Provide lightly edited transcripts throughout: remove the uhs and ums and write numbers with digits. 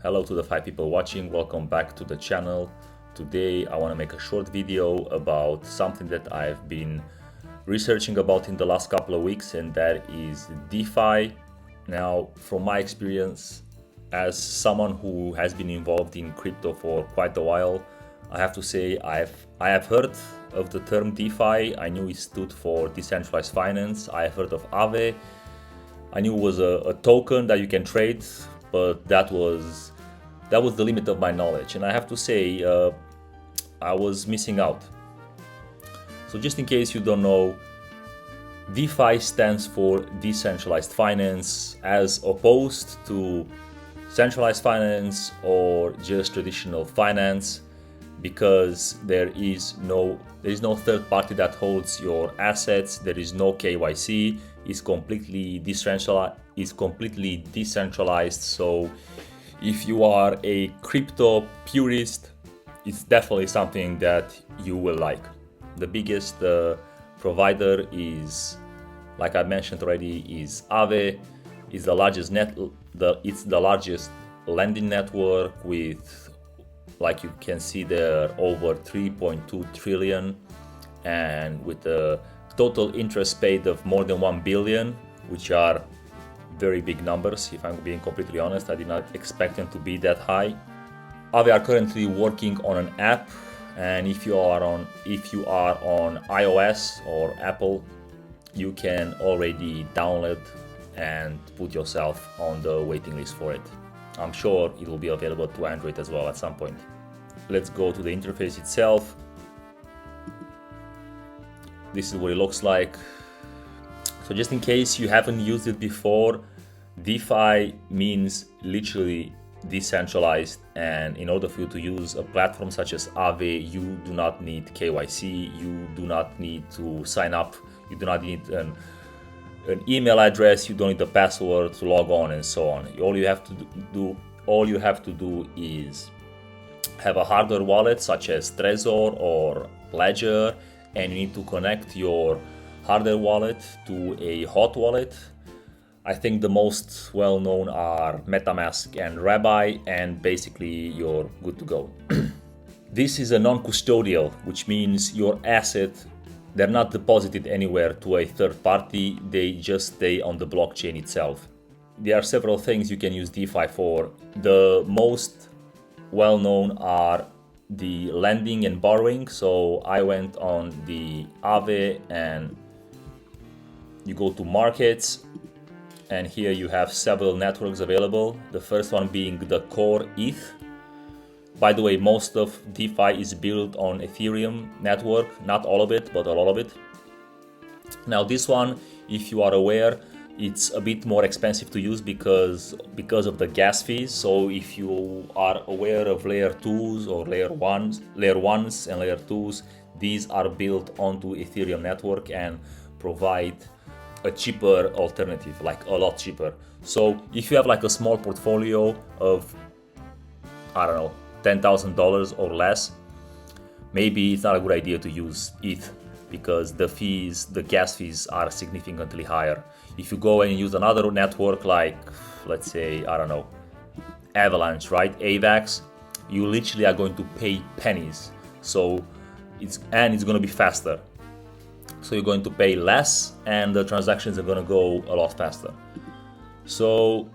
Hello to the 5 people watching, welcome back to the channel. Today I want to make a short video about something that I've been researching about in the last couple of weeks, and that is DeFi. Now, from my experience as someone who has been involved in crypto for quite a while, I have to say I have heard of the term DeFi. I knew it stood for decentralized finance. I have heard of Aave. I knew it was a token that you can trade, but that was the limit of my knowledge, and I have to say I was missing out. So just in case you don't know, DeFi stands for decentralized finance, as opposed to centralized finance or just traditional finance, because there is no third party that holds your assets. There is no KYC. It's completely decentralized. So if you are a crypto purist, it's definitely something that you will like. The biggest provider is, like I mentioned already, is Aave. It's the largest it's the largest lending network with, like you can see there, over 3.2 trillion, and with a total interest paid of more than 1 billion, which are very big numbers. If I'm being completely honest, I did not expect them to be that high. Aave are currently working on an app, and if you are on iOS or Apple, you can already download and put yourself on the waiting list for it. I'm sure it will be available to Android as well at some point. Let's go to the interface itself. This is what it looks like. So just in case you haven't used it before, DeFi means literally decentralized, and in order for you to use a platform such as Aave, you do not need KYC, you do not need to sign up, you do not need an email address, you don't need a password to log on, and so on. All you have to do is have a hardware wallet such as Trezor or Ledger, and you need to connect your hardware wallet to a hot wallet. I think the most well-known are MetaMask and Rabbi, and basically you're good to go. This is a non-custodial, which means your asset, they're not deposited anywhere to a third party, they just stay on the blockchain itself. There are several things you can use DeFi for. The most well-known are the lending and borrowing. So I went on the Aave, and you go to markets, and here you have several networks available. The first one being the core ETH. By the way, most of DeFi is built on Ethereum network, not all of it, but a lot of it. Now this one, if you are aware, it's a bit more expensive to use because of the gas fees. So if you are aware of layer 2s or layer 1s and layer 2s, these are built onto Ethereum network and provide a cheaper alternative, like a lot cheaper. So if you have like a small portfolio of, I don't know, $10,000 or less, maybe it's not a good idea to use ETH, because the gas fees are significantly higher. If you go and use another network like, let's say, I don't know, Avalanche, right? AVAX, you literally are going to pay pennies. So it's going to be faster. So you're going to pay less, and the transactions are going to go a lot faster. So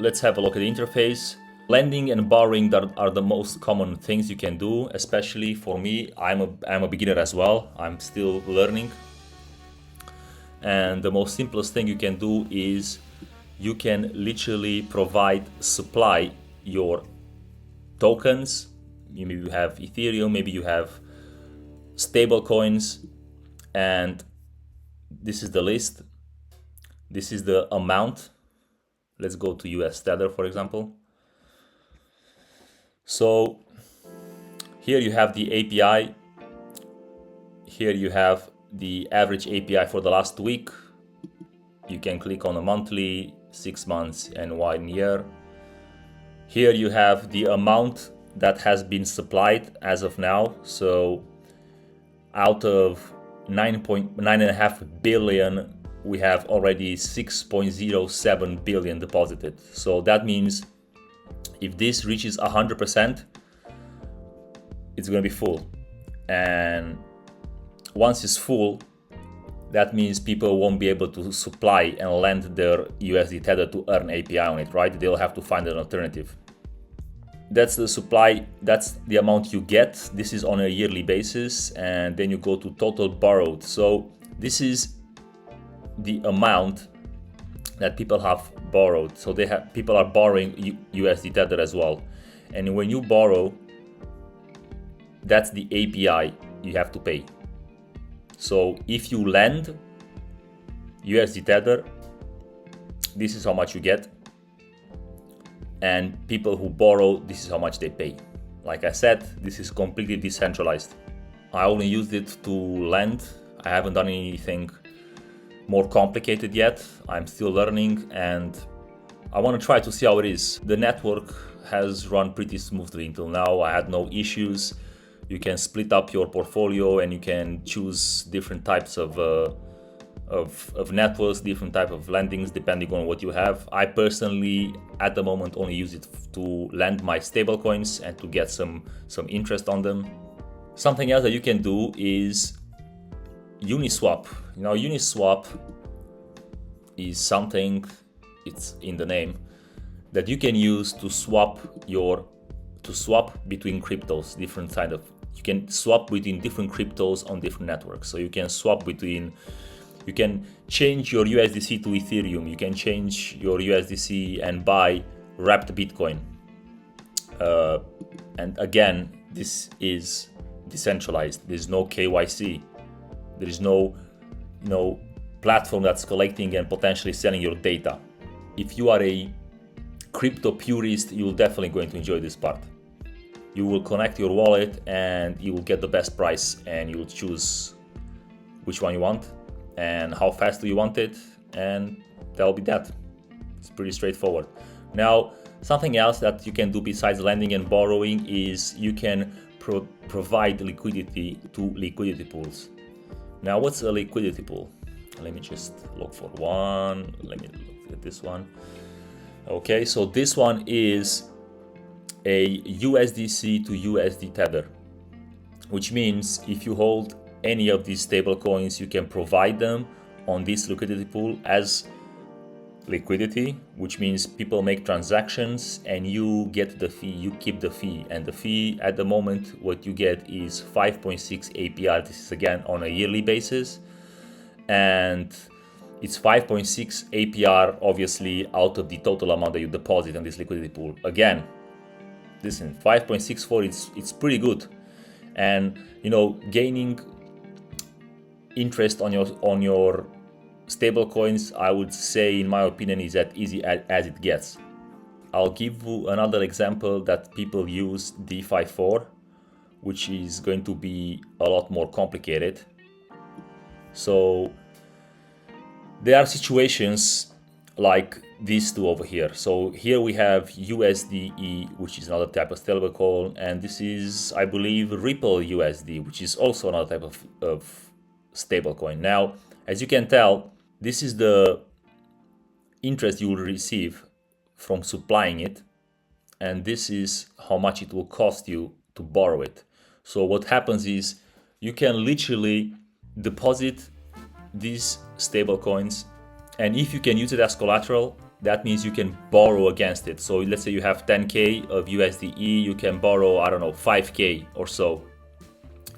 let's have a look at the interface. Lending and borrowing are the most common things you can do, especially for me. I'm a beginner as well. I'm still learning. And the most simplest thing you can do is you can literally supply your tokens. Maybe you have Ethereum, maybe you have stable coins, and this is the list. This is the amount. Let's go to US Tether, for example. So here you have the API. Here you have the average API for the last week. You can click on a monthly, 6 months, and 1 year. Here you have the amount that has been supplied as of now. So out of 9.5 billion, we have already 6.07 billion deposited. So that means If this reaches 100%, it's going to be full. And once it's full, that means people won't be able to supply and lend their USD Tether to earn API on it, right? They'll have to find an alternative. That's the supply, that's the amount you get. This is on a yearly basis, and then you go to total borrowed. So this is the amount that people have borrowed. So people are borrowing USD Tether as well. And when you borrow, that's the API you have to pay. So if you lend USD Tether, this is how much you get. And people who borrow, this is how much they pay. Like I said, this is completely decentralized. I only used it to lend. I haven't done anything more complicated yet. I'm still learning, and I want to try to see how it is. The network has run pretty smoothly until now. I had no issues. You can split up your portfolio and you can choose different types of networks, different type of lendings depending on what you have. I personally, at the moment, only use it to lend my stablecoins and to get some interest on them. Something else that you can do is Uniswap. Now, Uniswap is something, it's in the name, that you can use to swap between cryptos, different kind of. You can swap between different cryptos on different networks. So you can swap between, you can change your USDC to Ethereum. You can change your USDC and buy wrapped Bitcoin. And again, this is decentralized. There's no KYC. There is no platform that's collecting and potentially selling your data. If you are a crypto purist, you're definitely going to enjoy this part. You will connect your wallet and you will get the best price, and you will choose which one you want and how fast do you want it, and that'll be that. It's pretty straightforward. Now, something else that you can do besides lending and borrowing is you can provide liquidity to liquidity pools. Now, what's a liquidity pool? Let me just look for one. Let me look at this one. Okay, so this one is a USDC to USD Tether, which means if you hold any of these stable coins, you can provide them on this liquidity pool as liquidity, which means people make transactions and you get the fee, you keep the fee. And the fee at the moment, what you get is 5.6 APR. This is again on a yearly basis. And it's 5.6 APR, obviously, out of the total amount that you deposit on this liquidity pool. Again, listen, 5.64, it's pretty good. And, gaining interest on your stable coins, I would say, in my opinion, is as easy as it gets. I'll give you another example that people use DeFi for, which is going to be a lot more complicated. So there are situations like these two over here. So here we have USDE, which is another type of stablecoin, and this is, I believe, Ripple USD, which is also another type of stablecoin. Now, as you can tell, this is the interest you will receive from supplying it, and this is how much it will cost you to borrow it. So what happens is you can literally deposit these stable coins, and if you can use it as collateral, that means you can borrow against it. So let's say you have 10K of USDE, you can borrow, 5K or so,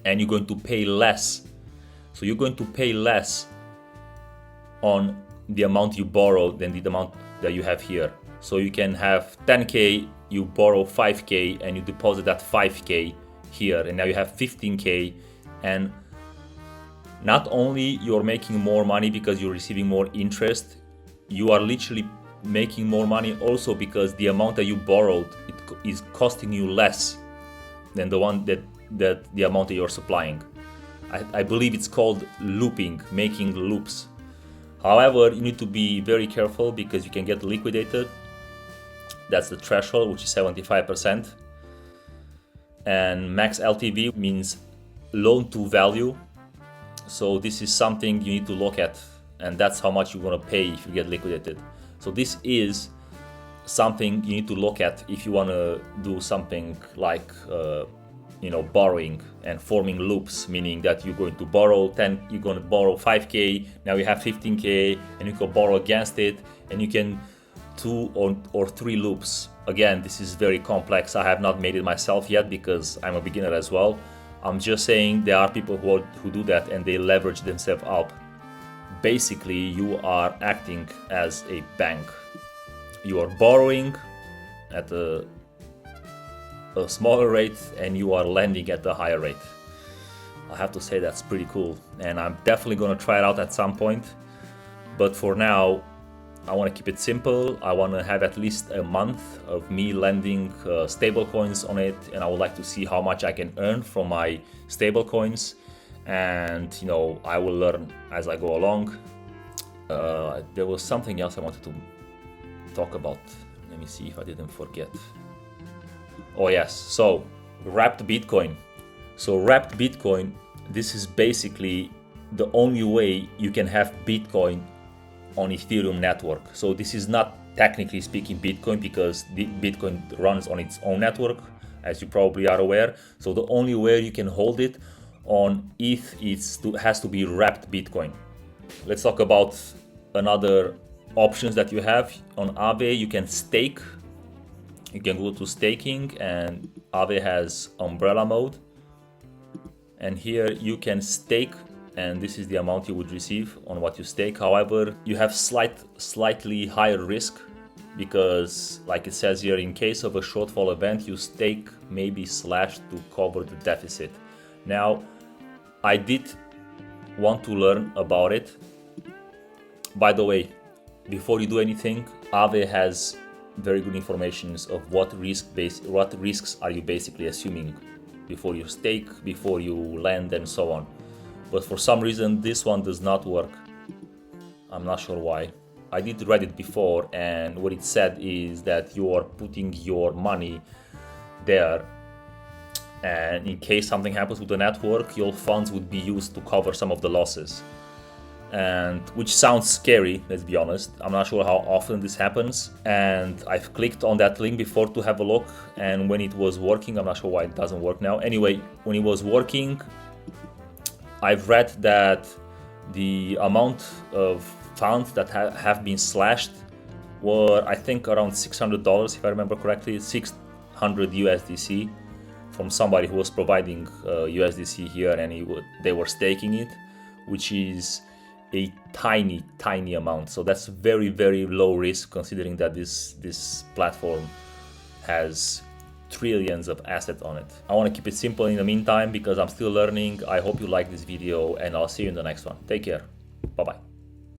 and you're going to pay less. So you're going to pay less on the amount you borrow than the amount that you have here. So you can have 10K, you borrow 5K, and you deposit that 5K here, and now you have 15K. And not only you're making more money because you're receiving more interest, you are literally making more money also because the amount that you borrowed, it is costing you less than the one that the amount that you're supplying. I believe it's called looping, making loops. However, you need to be very careful because you can get liquidated. That's the threshold, which is 75%. And max LTV means loan to value. So this is something you need to look at, and that's how much you're going to pay if you get liquidated. So this is something you need to look at if you want to do something like borrowing and forming loops, meaning that you're going to borrow 10, you're going to borrow 5k, now you have 15k, and you can borrow against it, and you can 2 or 3 loops. Again, this is very complex. I have not made it myself yet because I'm a beginner as well. I'm just saying there are people who do that and they leverage themselves up. Basically, you are acting as a bank. You are borrowing at a smaller rate and you are lending at a higher rate. I have to say that's pretty cool, and I'm definitely going to try it out at some point. But for now, I want to keep it simple. I want to have at least a month of me lending stable coins on it, and I would like to see how much I can earn from my stable coins. And I will learn as I go along. There was something else I wanted to talk about. Let me see if I didn't forget. Oh yes, so wrapped Bitcoin. So wrapped Bitcoin, this is basically the only way you can have Bitcoin on Ethereum network. So this is not technically speaking Bitcoin, because Bitcoin runs on its own network, as you probably are aware. So the only way you can hold it on ETH has to be wrapped Bitcoin. Let's talk about another options that you have. On Aave, you can stake. You can go to staking, and Aave has umbrella mode. And here you can stake, and this is the amount you would receive on what you stake. However, you have slightly higher risk, because like it says here, in case of a shortfall event, you stake may be slashed to cover the deficit. Now, I did want to learn about it. By the way, before you do anything, Aave has very good information of what risks are you basically assuming before you stake, before you lend, and so on. But for some reason this one does not work. I'm not sure why. I did read it before, and what it said is that you are putting your money there, and in case something happens with the network, your funds would be used to cover some of the losses. And which sounds scary, let's be honest. I'm not sure how often this happens, and I've clicked on that link before to have a look, and when it was working, I'm not sure why it doesn't work now. Anyway, when it was working, I've read that the amount of funds that have been slashed were, I think, around $600, if I remember correctly, 600 USDC from somebody who was providing USDC here, and they were staking it, which is a tiny amount. So that's very, very low risk, considering that this platform has trillions of assets on it. I want to keep it simple in the meantime because I'm still learning. I hope you like this video, and I'll see you in the next one. Take care. Bye bye.